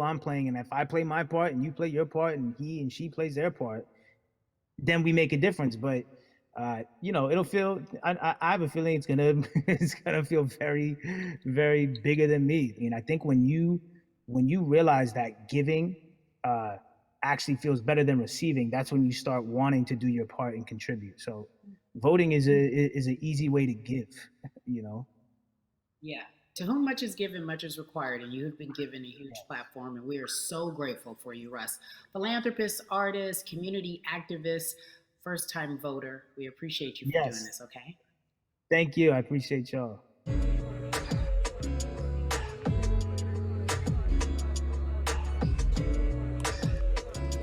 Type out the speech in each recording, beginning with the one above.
I'm playing, and if I play my part and you play your part and he and she plays their part, then we make a difference. But it'll feel. I have a feeling it's gonna it's gonna feel very, very bigger than me. I mean, I think when you realize that giving uh, actually feels better than receiving, that's when you start wanting to do your part and contribute. So, voting is an easy way to give. You know. Yeah. To whom much is given, much is required, and you have been given a huge platform, and we are so grateful for you, Russ. Philanthropist, artist, community activist, first time voter. We appreciate you for doing Yes. this, okay? Thank you. I appreciate y'all.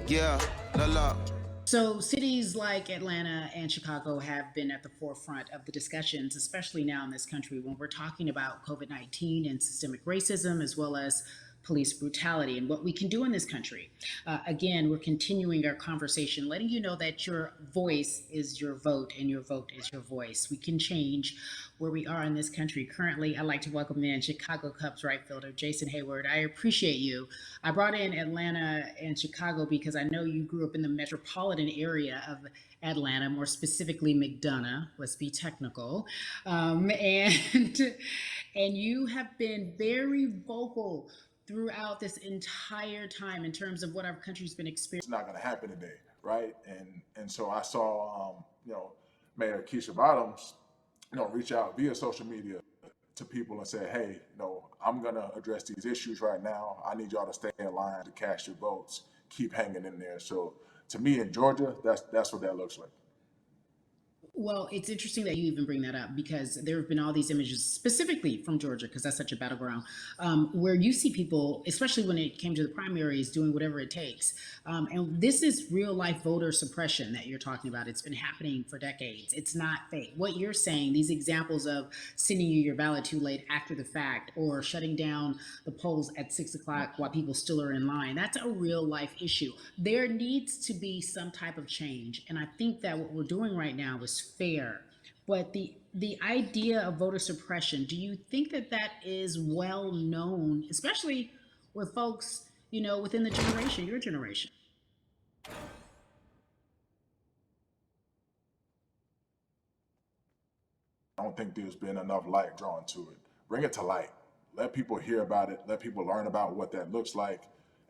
Yeah, la la. So, cities like Atlanta and Chicago have been at the forefront of the discussions, especially now in this country when we're talking about COVID 19 and systemic racism, as well as police brutality and what we can do in this country. Again, we're continuing our conversation, letting you know that your voice is your vote and your vote is your voice. We can change where we are in this country. Currently, I'd like to welcome in Chicago Cubs right fielder Jason Hayward. I appreciate you. I brought in Atlanta and Chicago because I know you grew up in the metropolitan area of Atlanta, more specifically McDonough. Let's be technical, and and you have been very vocal throughout this entire time in terms of what our country's been experiencing. It's not going to happen today, right? And so I saw, Mayor Keisha Bottoms, reach out via social media to people and say, hey, I'm going to address these issues right now. I need y'all to stay in line to cast your votes. Keep hanging in there. So to me in Georgia, that's what that looks like. Well, it's interesting that you even bring that up because there have been all these images, specifically from Georgia, because that's such a battleground, where you see people, especially when it came to the primaries, doing whatever it takes. And this is real life voter suppression that you're talking about. It's been happening for decades. It's not fake. What you're saying, these examples of sending you your ballot too late after the fact or shutting down the polls at 6 o'clock while people still are in line, that's a real life issue. There needs to be some type of change. And I think that what we're doing right now is fair. But the idea of voter suppression, do you think that that is well known, especially with folks, within the generation, your generation? I don't think there's been enough light drawn to it. Bring it to light. Let people hear about it. Let people learn about what that looks like,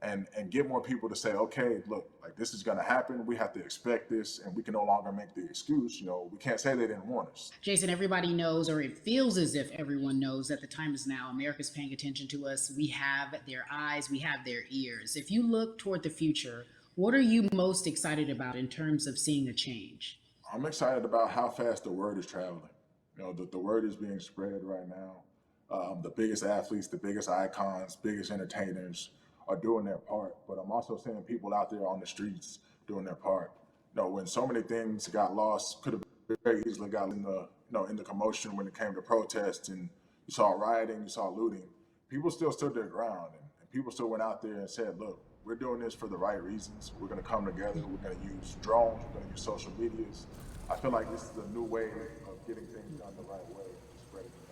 and get more people to say, okay, look, like this is going to happen. We have to expect this, and we can no longer make the excuse. We can't say they didn't warn us. Jason, everybody knows, or it feels as if everyone knows that the time is now. America's paying attention to us. We have their eyes, we have their ears. If you look toward the future, what are you most excited about in terms of seeing a change? I'm excited about how fast the word is traveling. The word is being spread right now. The biggest athletes, the biggest icons, biggest entertainers are doing their part. But I'm also seeing people out there on the streets doing their part. When so many things got lost, could have very easily got in the commotion when it came to protests, and you saw rioting, you saw looting. People still stood their ground, and people still went out there and said, "Look, we're doing this for the right reasons. We're going to come together. We're going to use drones. We're going to use social medias." I feel like this is a new way of getting things done the right way, spreading the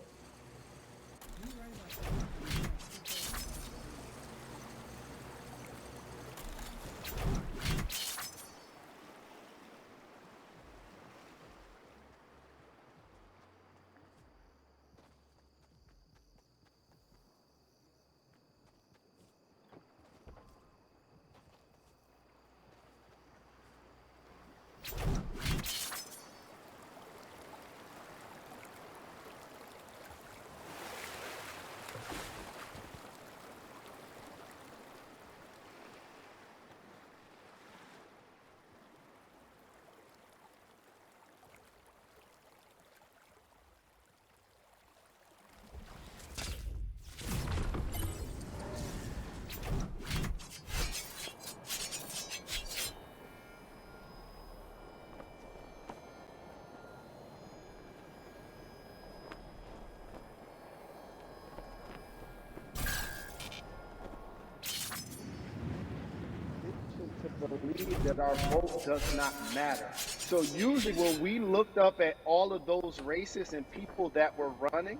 To believe that our vote does not matter. So usually when we looked up at all of those races and people that were running,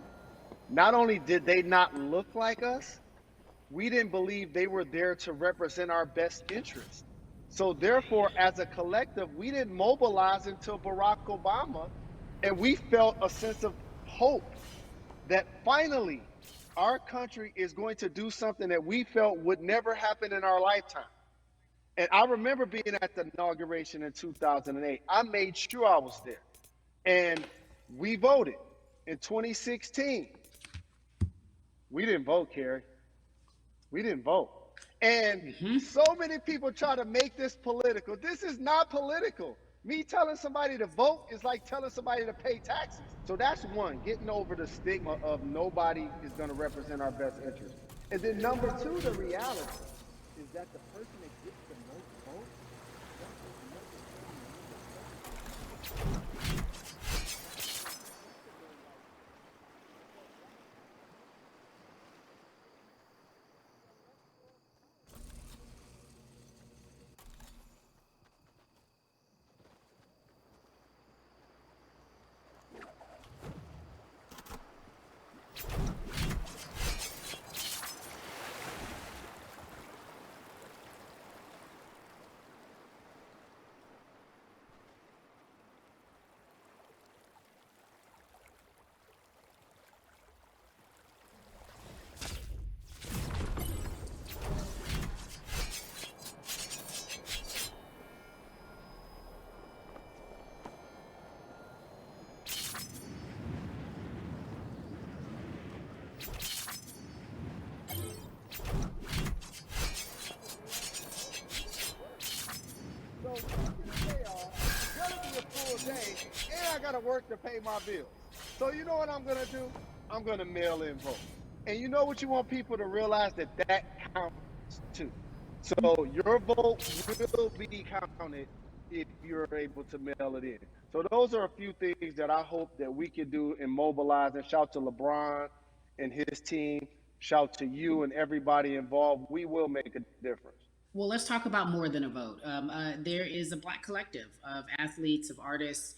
not only did they not look like us, we didn't believe they were there to represent our best interests. So therefore, as a collective, we didn't mobilize until Barack Obama, and we felt a sense of hope that finally our country is going to do something that we felt would never happen in our lifetime. And I remember being at the inauguration in 2008. I made sure I was there. And we voted. In 2016, we didn't vote, Carrie. We didn't vote. And so many people try to make this political. This is not political. Me telling somebody to vote is like telling somebody to pay taxes. So that's one, getting over the stigma of nobody is going to represent our best interest. And then number two, the reality is that the person that gets the most votes doesn't necessarily need to. So they are gonna be a full day, and I gotta work to pay my bills. So you know what I'm gonna do? I'm gonna mail in vote. And you know what you want people to realize, that that counts too. So your vote will be counted if you're able to mail it in. So those are a few things that I hope that we can do and mobilize. And shout to LeBron and his team. Shout to you and everybody involved. We will make a difference. Well, let's talk about more than a vote. There is a Black collective of athletes, of artists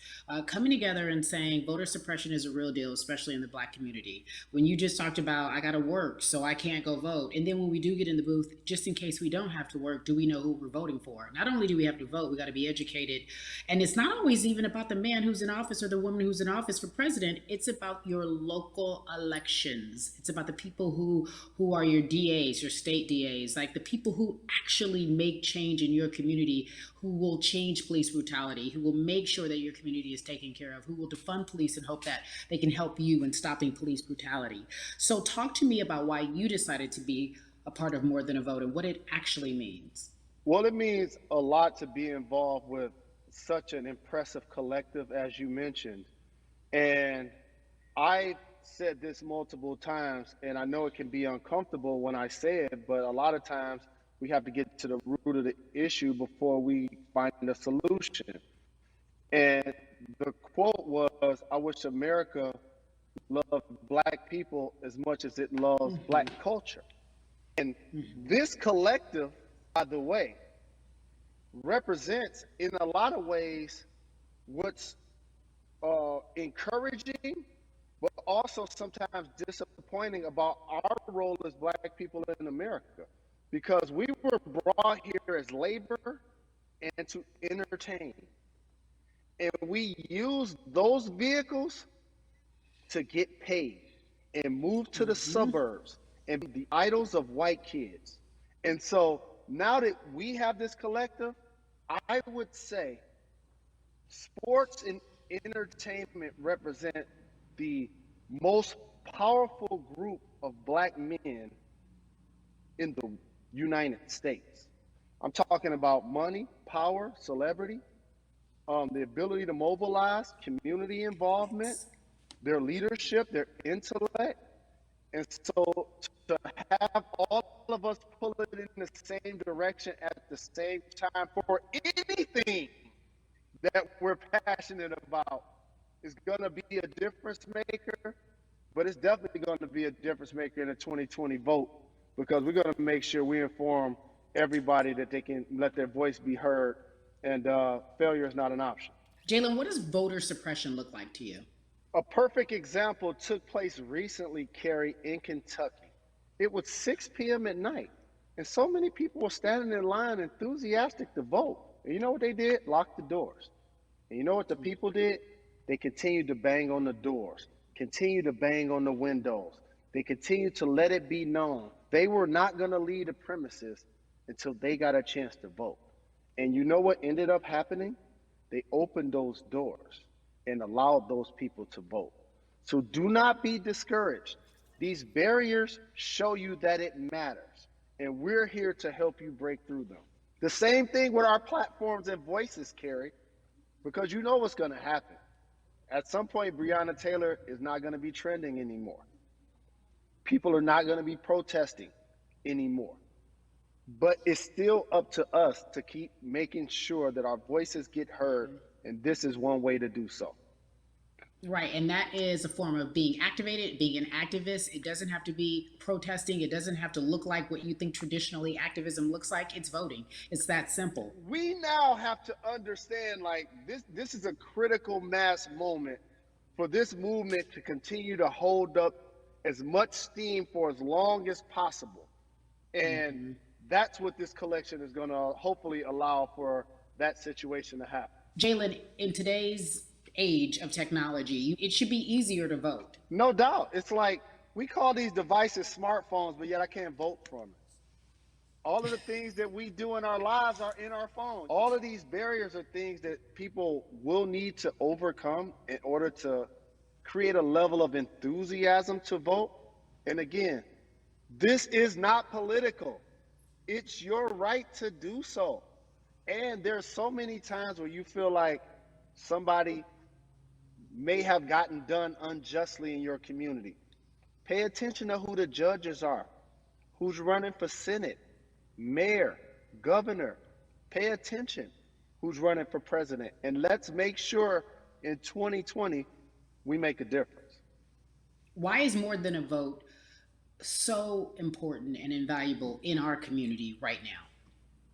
coming together and saying voter suppression is a real deal, especially in the Black community. When you just talked about, I got to work, so I can't go vote. And then when we do get in the booth, just in case we don't have to work, do we know who we're voting for? Not only do we have to vote, we got to be educated. And it's not always even about the man who's in office or the woman who's in office for president. It's about your local elections. It's about the people who are your DAs, your state DAs, like the people who actually make change in your community, who will change police brutality, who will make sure that your community is taken care of, who will defund police and hope that they can help you in stopping police brutality. So talk to me about why you decided to be a part of More Than a Vote and what it actually means. Well, it means a lot to be involved with such an impressive collective, as you mentioned. And I said this multiple times, and I know it can be uncomfortable when I say it, but a lot of times we have to get to the root of the issue before we find a solution. And the quote was, I wish America loved Black people as much as it loves Black culture. And this collective, by the way, represents in a lot of ways what's encouraging, but also sometimes disappointing about our role as Black people in America. Because we were brought here as labor and to entertain. And we use those vehicles to get paid and move to the suburbs and be the idols of white kids. And so now that we have this collective, I would say sports and entertainment represent the most powerful group of Black men in the United States. I'm talking about money, power, celebrity, the ability to mobilize, community involvement, their leadership, their intellect. And so to have all of us pull it in the same direction at the same time for anything that we're passionate about is going to be a difference maker, but it's definitely going to be a difference maker in the 2020 vote, because we're going to make sure we inform everybody that they can let their voice be heard, and failure is not an option. Jalen, what does voter suppression look like to you? A perfect example took place recently, Carrie, in Kentucky. It was 6 p.m. at night, and so many people were standing in line enthusiastic to vote. And you know what they did? Locked the doors. And you know what the people did? They continued to bang on the doors, continued to bang on the windows. They continued to let it be known they were not going to leave the premises until they got a chance to vote. And you know what ended up happening? They opened those doors and allowed those people to vote. So do not be discouraged. These barriers show you that it matters, and we're here to help you break through them. The same thing with our platforms and voices, Carrie, because you know what's going to happen. At some point, Breonna Taylor is not going to be trending anymore. People are not going to be protesting anymore. But it's still up to us to keep making sure that our voices get heard, and this is one way to do so. Right, and that is a form of being activated, being an activist. It doesn't have to be protesting. It doesn't have to look like what you think traditionally activism looks like. It's voting. It's that simple. We now have to understand, like, this is a critical mass moment for this movement to continue to hold up as much steam for as long as possible. And that's what this collection is going to hopefully allow for that situation to happen. Jalen, in today's age of technology, it should be easier to vote. No doubt. It's like we call these devices smartphones, but yet I can't vote from it. All of the things that we do in our lives are in our phones. All of these barriers are things that people will need to overcome in order to create a level of enthusiasm to vote. And again, this is not political. It's your right to do so. And there's so many times where you feel like somebody may have gotten done unjustly in your community. Pay attention to who the judges are, who's running for Senate, mayor, governor. Pay attention who's running for president. And let's make sure in 2020 we make a difference. Why is more than a vote so important and invaluable in our community right now?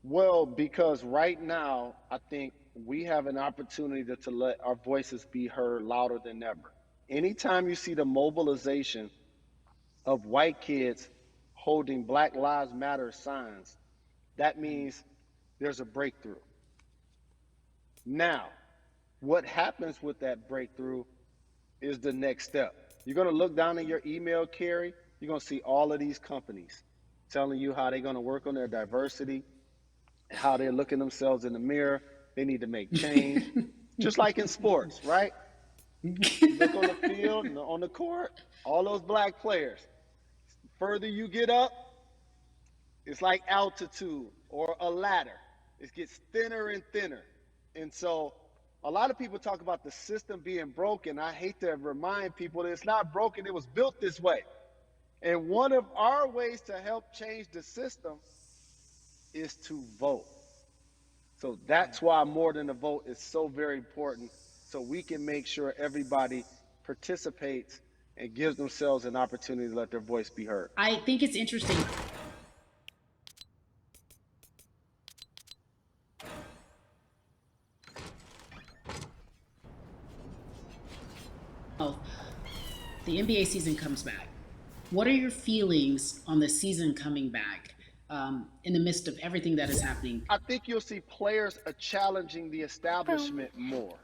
Well, because right now, I think we have an opportunity to let our voices be heard louder than ever. Anytime you see the mobilization of white kids holding Black Lives Matter signs, that means there's a breakthrough. Now, what happens with that breakthrough is the next step. You're going to look down in your email, Carrie, you're going to see all of these companies telling you how they're going to work on their diversity, how they're looking themselves in the mirror. They need to make change, just like in sports, right? You look on the field and on the court, all those black players. The further you get up, it's like altitude or a ladder. It gets thinner and thinner. And so a lot of people talk about the system being broken. I hate to remind people that it's not broken. It was built this way. And one of our ways to help change the system is to vote. So that's why more than a vote is so very important, so we can make sure everybody participates and gives themselves an opportunity to let their voice be heard. I think it's interesting. The NBA season comes back. What are your feelings on the season coming back in the midst of everything that is happening? I think you'll see players challenging the establishment more.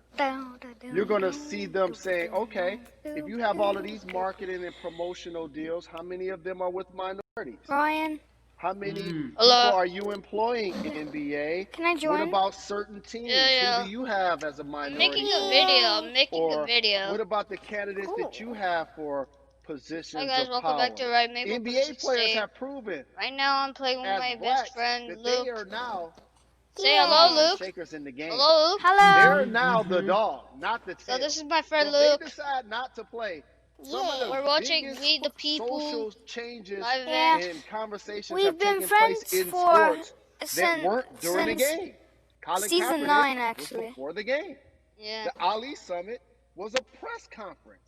You're going to see them saying, okay, if you have all of these marketing and promotional deals, how many of them are with minorities? Ryan, How many people are you employing in NBA? can I join? What about certain teams? Yeah. Who do you have as a I'm minority? making a video. I'm making Or a video. what about the candidates that you have for positions Hi guys, of welcome power? back to Right Maple NBA players State. have proven Right now I'm playing with as my blacks best friend that Luke. they are now Say hello, movers and Luke. shakers in the game. Hello, Luke. Hello. They're now the dog, not the tail. So this is my friend So if Luke. they decide not to play, some of the We're watching biggest We the People social changes live Yeah. event. and conversations We've have been taken place friends in for sports that since weren't during the game. Colin season Kaepernick 9, was actually. before the game. Yeah. The Ali Summit was a press conference.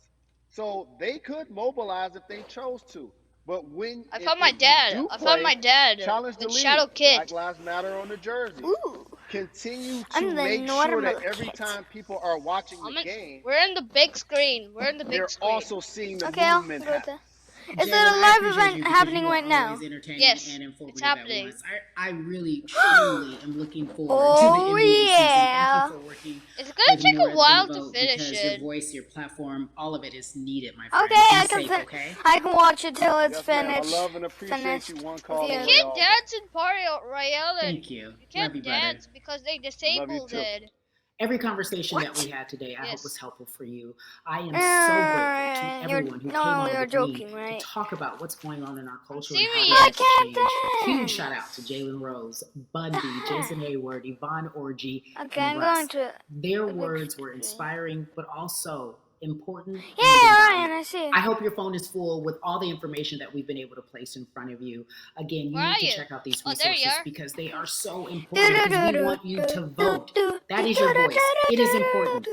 So they could mobilize if they chose to. But when I found my dad. I found my dad challenge the with league. Shadow Kid. Black Lives Matter on the jersey. Ooh. Continue to I'm the make sure normal that every kid. time people are watching the game, We're in the big screen. We're in the big they're screen. also seeing the Okay, I'll movement go with happen. that. Jalen, Is it a I live appreciate event you because happening you are right now? always entertaining Yes, and it's informative happening. at once. I really, truly am looking forward to the Oh NBA season. Thank yeah. you for working It's gonna with take more a than a while to vote finish because your it. voice, your platform, all of it is needed, my friend. Okay, Be I can safe, okay? I can watch it till it's Yes, ma'am. I finished. love and appreciate you. Finished One with call You you. away can't all day. dance in party Royale, and Thank you. you Love can't you, brother. dance because they Love you disabled too. it. Every conversation that What? we had today, I hope was Yes. helpful for you. I am so grateful to everyone who came on you're with joking, me right? to talk about what's going on in our I'm culture and how we I need serious. to change. Huge can't shout out dance. to Jalen Rose, Bundy, Jason Hayward, Yvonne Orgy, Okay, and I'm Russ. going to Their a big words were screen. inspiring, but also important Yeah, and Ryan, invaluable. I see. I hope your phone is full with all the information that we've been able to place in front of you. Again, you Where need are to you? check out these Oh, there you resources are. because they are so important because we want you to vote. That is your voice. It is important.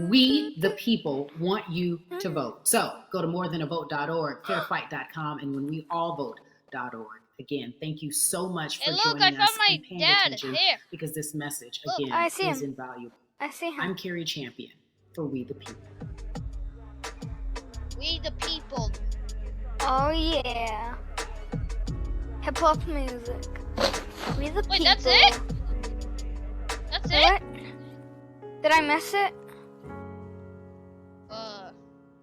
We, the people, want you to vote. So go to morethanavote.org, fairfight.com, and whenweallvote.org. Again, thank you so much Hey, for look, I joining found us my and paying dad. attention There. because this message, Look. again, I see is him. invaluable. I see him. I'm Carrie Champion for We the People. We the people. Oh yeah. Hip hop music. We the people. Wait, that's it? That's it? What? Did I miss it?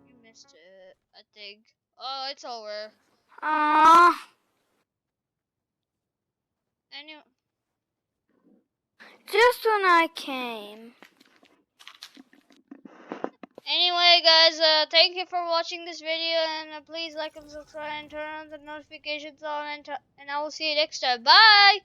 You missed it, I think. Oh, it's over. Aww. Anyway. Just when I came. Anyway, guys, thank you for watching this video, and please like and subscribe and turn on the notifications on, and I will see you next time. Bye!